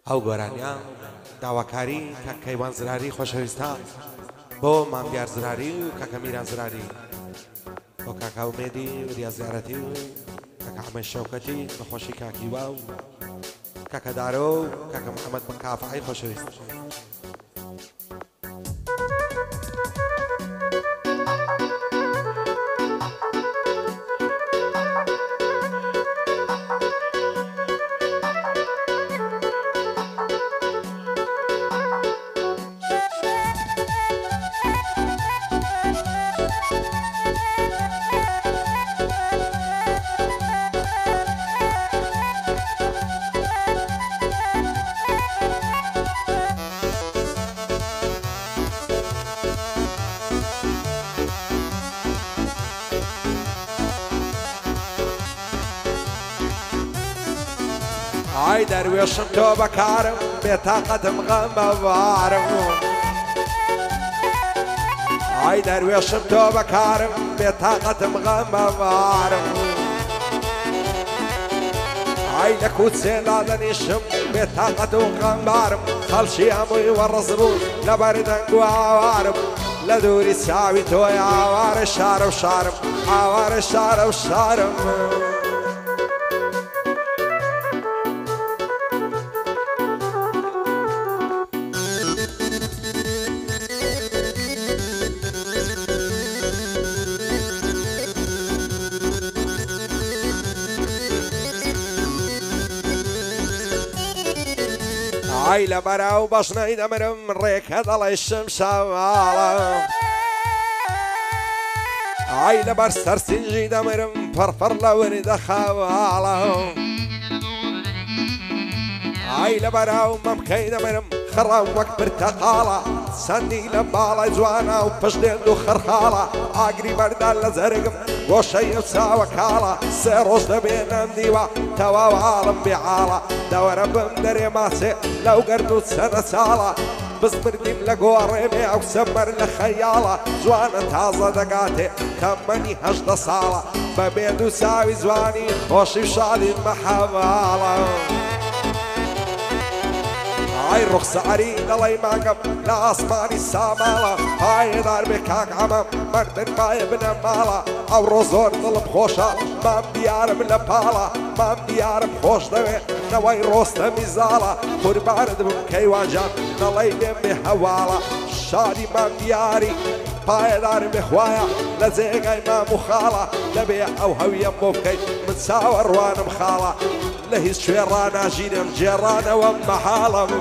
ئەو گۆرانیا داواکاری کە کەیوان زراری خۆشەویستە بۆ مامدیار زراری و کاکە میران زراری بۆ کاکا ئومێدی و ریاضیارەتی و کاکە حەمەد شەوکەتی بەخۆشی کاکیوا و کاکە دارۆ و کاکە محەممەد بە کافعی خۆشەویست ئای دەروێشم تۆ بەکارم بێتاقەتم غەم بەوارم ئای دەروێشم تۆ بەکارم بێتاقەتم غەم بەوارم ئای لە کوچێدا دەنیشم بێتاقەت و غەمبارم خەڵکی هەمووی وەڕز بوون لەبەر دەنگ و ئاوارم لە دووری چاوی تۆی ئاوارە شارە و شارم ئاوارە شارە و شارم ئای لە بەراو بەشنەی دەمرم ڕێکە دەڵێ شم شەواڵە ئای لەبەر سەرسینژی دەمرم پڕپڕ لە وردە خەواڵە ئای لە بەراو مەمکەی دەمرم خڕە وەک پرتەقاڵە چەندی لە باڵای جوانە و پشتێن و خڕخاڵە ئاگری بەردان لە زەرگم گۆشەی و چاوە کاڵە سێ ڕۆژ دەبێنم دیوە تەواو عاڵم بێعاڵە دەوەرە بم دەرێ ماچێ لەو گەرد و چەنە چاڵە بزبردیم لە گۆڕێمێ ئەو سەمەر لە خەیاڵە جوانە تازە دەگاتێ تەمەنی هەژدە ساڵە بە بێد و چاوی جوانی خۆشی شادی مەحەواڵە ئای ڕوخساری دەڵێی مانگەم لە ئاسمانی ساماڵە پایێدار بێ کاک عەمەم مەردن مایە بنە ماڵە ئەوڕۆ زۆر دڵم خۆشە مام دیارم لە پاڵە مام دیارم خۆش دەوێ نەوەی ڕۆستەمی زاڵە قوربانت بم کەیوانجان دەڵێی لێم بێ هەواڵە شادی مام دیاری پایێدارم بێ خوایە لە جێگای مام و خاڵە دەبێ ئەو هەویەم بۆ بکەیت من چاوەڕوانم خاڵە لە هیچ شوێ ڕاناژینم جێڕانەوە مەحاڵم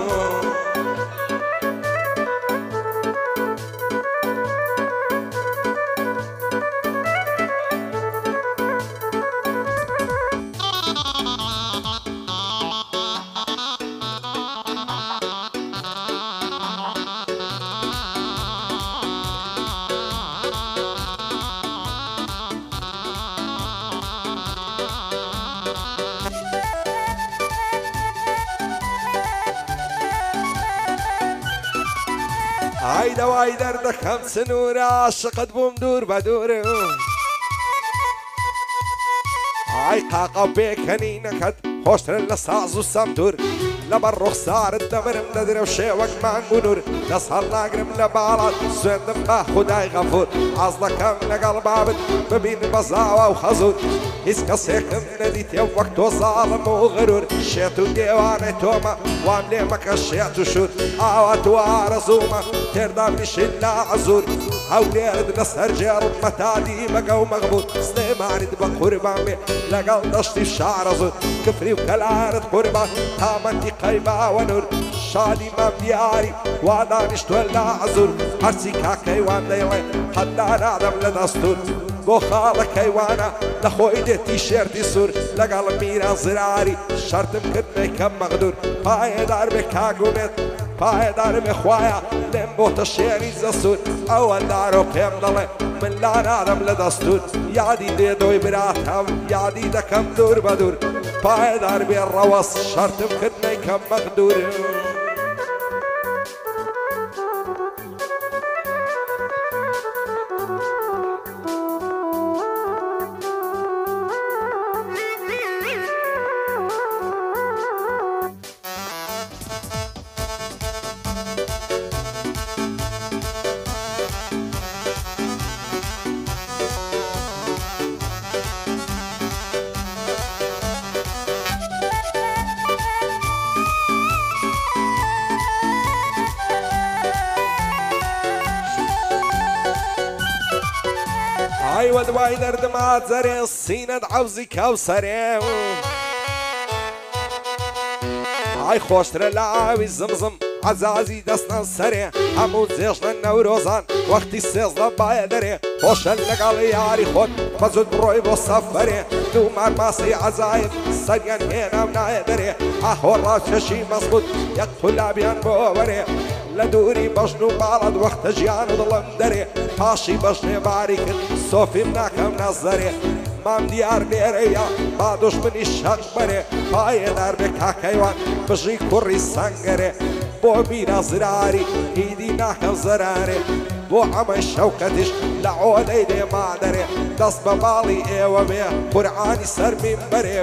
ئای دەوای دەردەکەم سنوورە عاشقت بووم دوور بە دوورم ئای قاقە بێکەنینەکەت خۆشترن لە ساز و سەمتور لەبەر ڕوخسارت دەمرم دەدرە و شێوەک مانگ و نور دەست هەڵناگرم لە باڵات سوێندم بە خودای غەفور ئاز دەکەم لەگەڵ بابت ببین بە زاوە و خەزور هیچ کەسێکم نەدیتێ وەک تۆ زاڵم و غرور شێت و دێوانەی تۆمە وام لێ مەکە شێت و شور ئاوا تو ئارەزوومە تێردا میشین لا عەزور هەولێرت لەسەر جێڕم مەتادی مەگە و مەغبوور سلێمانیت بە قوربان بێ لەگەڵ دەشتی شارە زور کفری و کەلارت قوربان تامەندی قەیباوە نور شادی مەم دیاری وا دانیشتوە لا عەزور هەرچی کاکەیوان دەیڵێ قەتدا نادەم لە دەستور بۆ خاڵە کەیوانە لە خۆی دێتی شێردی سوور لەگەڵ میران زراری شەرتم کرد بێکەم مەغدور پایێدار بێ کاگومێت پایێدار بێ خوایە لێم بۆتە شێری زەسوور ئەوە دارۆ پێم دەڵێ من لا نادەم لە دەستور یادی دێدۆی براتەم یادی دەکەم دوور بە دوور پایێدار بێ ڕەوەس شەرتم کرد بێکەم مەغدور دوای دەردەمات زەرێ سینەت عەوزی کەوسەرێ ئای خۆشترە لە ئاوی زمزم عەزازی دەستنە سەرێ هەموو جێژنە نەورۆزان وەختی سێزدە باە دەرێ خۆشە لەگەڵ یاری خۆت بەزود بڕۆی بۆ سەفەرێ دوومان ماسی عەزایت سەریان هێنام نایە دەرێ ئاهۆ ڕاکێشی مەزبوط یەک قولابیان بۆ وەرێ لە دووری بەژن و باڵەت وەختە ژیان و دڵم دەرێ پاشی بەژنێ باری کرد سۆفیم ناکەم نەزەرێ مام دیار لێرەیە با دوشمنی شەق بەرێ پایێدار بێ کاکەیوان بژی کوڕی سەنگەرێ بۆ بیرە زراری هیدی ناکەم زەرارێ بۆ ئەمەی شەوکەتیش لە عۆدەی دێما دەرێ دەست بە باڵی ئێوە بێ قورعانی سەرمیم بەرێ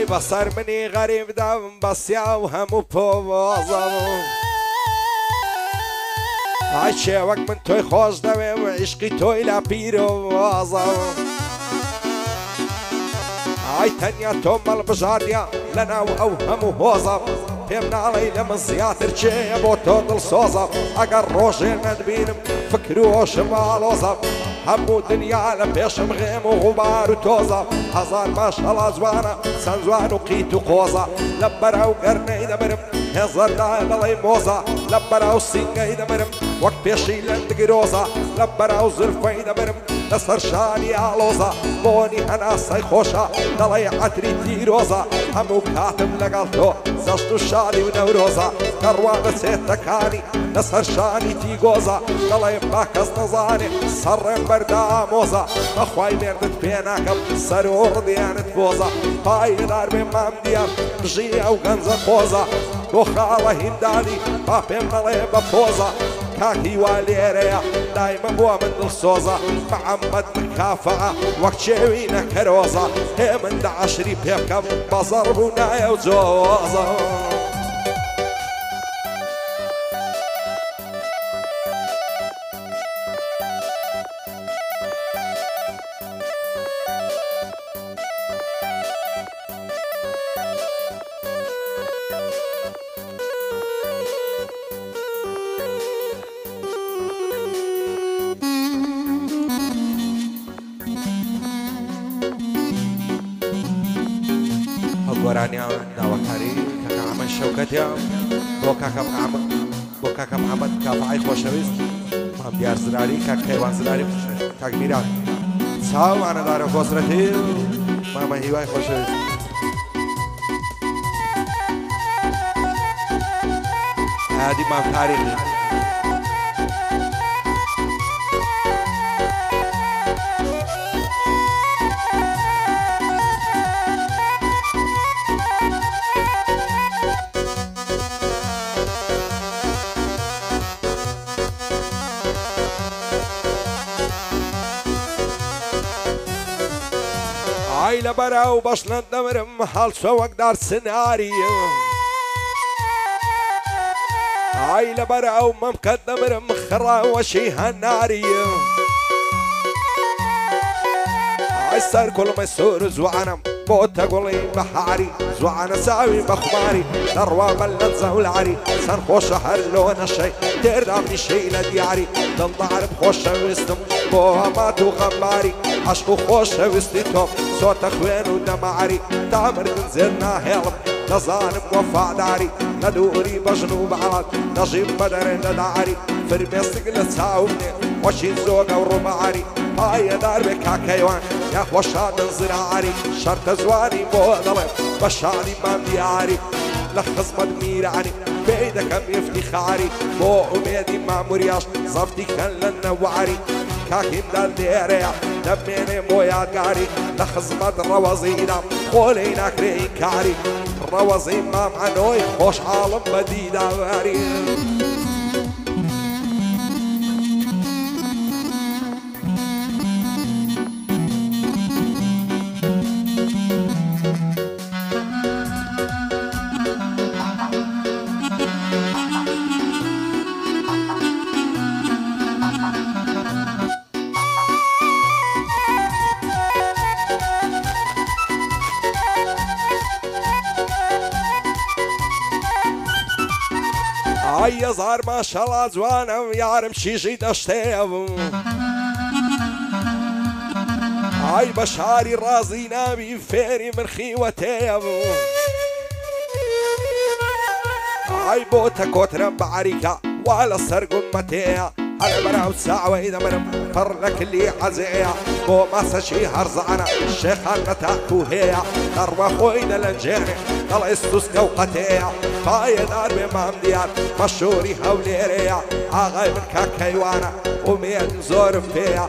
ئای بەسەر منی غەریبدام بەسیا و هەموو پۆوازەم ئای شێوەک من تۆی خۆش دەوێ و عیشقی تۆی لە پیرۆوازەم ئای تەنیا تۆ مەڵبژاردیا لەناو ئەو هەموو هۆزەم پێم ناڵێی لە من زیاتر چێە بۆ تۆ دڵسۆزەم ئەگەر ڕۆژێ نەتبینم فکر و هۆشم ئاڵۆزەم هەموو دنیا لە پێشم غێم و غوبار و تۆزە هەزار ماشەڵا جوانە چەند جوان و قیت و قۆزە لە بەراو گەرنەی دەمرم هێزەردایە دەڵێی مۆزە لە بەراو سینگەی دەمرم وەک پێشی لەندگرۆزە لە بەراو زلفەی دەمرم لەسەر شانی ئاڵۆزە بۆنی هەناسەی خۆشە دەڵێی عەتری تیرۆزە هەموو کاتم لەگەڵ تۆ زەشت و شادی و نەورۆزە دەڕوانە چێتەکانی لەسەر شانی تیگۆزە دەڵێ با کەس نەزانێ سەرڕێم بەردامۆزە بەخوای مێردت پێ ناکەم سەر و ڕدیانت بۆزە پایدار بێ مام دیار بژی ئەو گەنجە خۆزە بۆ خاڵە هیندانی با پێم نەڵێ بە پۆزە کاکی وا لێرەیە دایمە بووە من دڵسۆزە محەممەد مکافەعە وەک چێوی نەکەرۆزە هێ من دەعەشری پێ بکەم بەزەڕ بوو نایە و جۆزە گۆرانیان داواکاری کاکە ئەمەند شەوکەتیان بۆ کاکە محەممەد کافعی خۆشەویست مام دیار زراری کاک کەیوان زراری کاک میران چاوانە دارە کۆسرەتی مامە هیوای خۆشەویست هادی مام تاریخی ئای لە بەراو بەشنە دەمرم هەڵچۆ وەک دار سناریە ئای لە بەراو مەمکەت دەمرم خڕاوەشی هەناریە ئای سەر گوڵمە سۆر جوانم بۆ تەگوڵی بەحاری جوانە چاوی بەخماری دەڕوا مەلەنجە و لاری چەند خۆشە هەر لۆ نەشەی تێردام نیشەی لە دیاری دڵدارم خۆشەویستم بۆ هەمات و غەمباری عەشق و خۆشەویستی تۆم چۆتە خوێن و دەماری تا مردن زێر ناهێڵم دەزانم وەفاداری لە دووری بەژن و بەعات دەژیم بەدەرێ دەداری فرمێسک لە چاومێ وەچین زۆگە و ڕوومەعاری پایەدار بێ کاکەیوان یاخۆشادن زراعری شەرتە جوانی بۆ دەڵێم بە شانی مان دیاری لە خزمەت میرانی پێی دەکەم ئیفتیخاری بۆ ئومێدی ماموریاش زەفتی کەن لە نەواری کاکیمدا لێرەیە دەمێنێ بۆ یادگاری لە خزمەت ڕەوەزینام خۆلەی ناکرێ ئینکاری ڕەوەزی مامعەنۆی خۆشحاڵم بە دیداواری ئای هەزار ماشەڵا جوانم یارم شیژی دەشتێم ئای بە شاری ڕازی ناوی فێری من خیوەتێم ئای بۆ تەکۆترم بە عەریکە وا لە سەرگومەتەیە هەر بەراو چاوەی دەمرم پڕ لە کلی عەزەیە بۆ ماسەشی هەرزانە شێخان لە تاکو هەیە دەڕوە خۆی دەلەنجێنێ دەڵێ سوسکە و قەتەیە پایەدار بێ مام دیار مەشهوری هەولێرەیە ئاغای من کاکەیوانە ئومێد زۆرم پێیە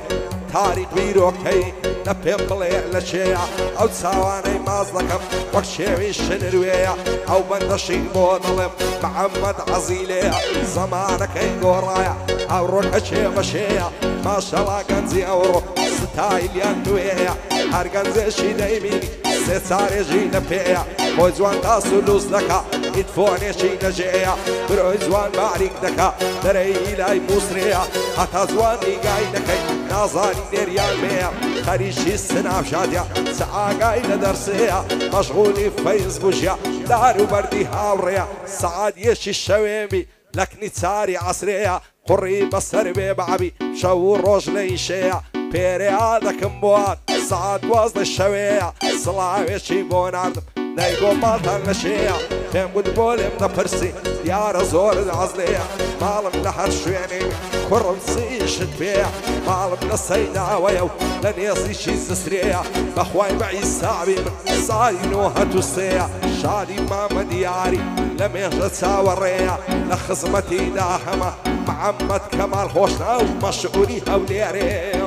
تاریک بیرۆکەی لە پێم بڵێ لە چێیە ئەو چاوانەی ماز دەکەم وەک شێوی شنروێیە ئەو بەندەشی بۆ دەڵێم محەممەد عەزیلەیە زەمانەکەی گۆڕایە ئەو ڕۆکە چێ بەشەیە ماشەڵا گەنجی ئەوڕۆ ستایلیان نوێیە هەر گەنجێشی دەیبینی سێ چارێژی لە پێیە بۆی جوان تاس و لوس دەکا ئیتفۆنێکی نەژەیە برۆی جوان باریک دەکا دەرەی لای مووسرەیە هەتا جوان نیگای دەکەی نازانی نێریان مەیە خەریشی سناوشادە چە ئاگای لە دەرسەیە مەشغولی فەیز بوژە دار و بەردی هاوڕێیە سەعادیەشی شەوێمی لەکنی چاری عەسرەیە قوڕی بەسەر بێ بەعەبی شەو و ڕۆژ لە ئیشەیە پێرەیا دەکەم بۆات سەعات 12 شەوەیە سڵاوێکی بۆ ناردم نەیگۆ ماڵتان نەشەیە پێم گوت بۆ لێم دەپرسی دیارە زۆرت عەزلەیە ماڵم لە هەر شوێنێ کوڕم سیشت پێیە ماڵم لە سەیناوەیە و لە نێزیشی زسترەیە بەخوای بە ئیسابی من ساڵی 93 شادی مامە دیاری لە مێژە چاوەڕێیە لە خزمەتیدا هەمە محەممەد کەمال خۆشنا و مەشهوری هەولێرەیە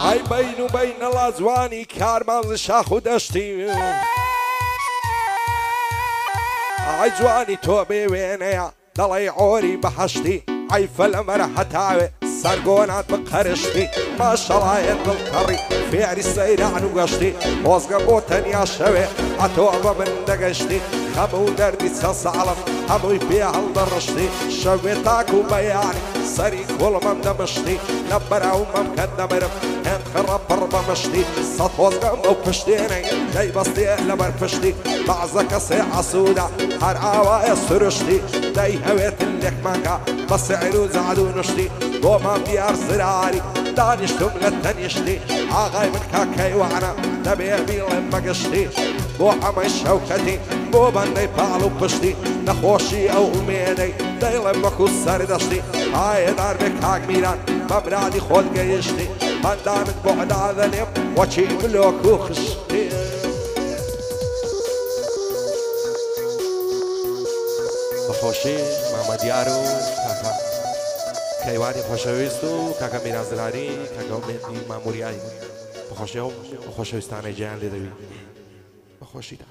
ئای بین و بینەڵا جوانی کارمانز شاخ و دەشتی ئای جوانی تۆ بێ وێنەیە دەڵێ عۆری بەهەشتی عیفە لە مەرە هەتاوێ سەرگۆنات بقەرشتی ماشەڵایە دڵکەڕی فێری سەیران و گەشتی مۆزگە بۆ تەنیا شەوێ ئەتۆ بە من دەگەشتی هەموو دەردی چە ساڵم هەمووی پێ هەڵدەڕشتی شەوێ تاک و بەیانی سەری گوڵمەم دەمشتی لە بەراومەم کە دەمرم هێن خڕە پڕ بەمشتی سەد خۆزگەم ئەو پشتێنەی دەیبەستێ لەبەر پشتی بەعزە کەسێ عەسوودە هەر ئاوایە سروشتی دەی هەوێتن لێکمەکە بە سعر و جەعد و نوشتی بۆ مام دیار زراری دانیشتم لە تەنیشتی ئاغای من کاکەیوانە دەبێ بیڵێم بەگشتی بۆ هەمەی شەوکەتی بۆ بەندەی پاڵ و پشتی نەخۆشی ئەو ئومێدەی دەیڵێم وەکو سەردەشتی ئایەدار بێ کاک میران بەبرانی خۆت گەیشتی بەندانت بۆ عەدادەنێم وەچی بلۆک و خشتی بەخۆشی مامە دیار و کاکە کەیوانی خۆشەویست و کاکە میرانزراری کاکە ئومێدی ماموریایی بەخۆشی و خۆشەویستانەی جیان لێ دەوی بەخۆشیدا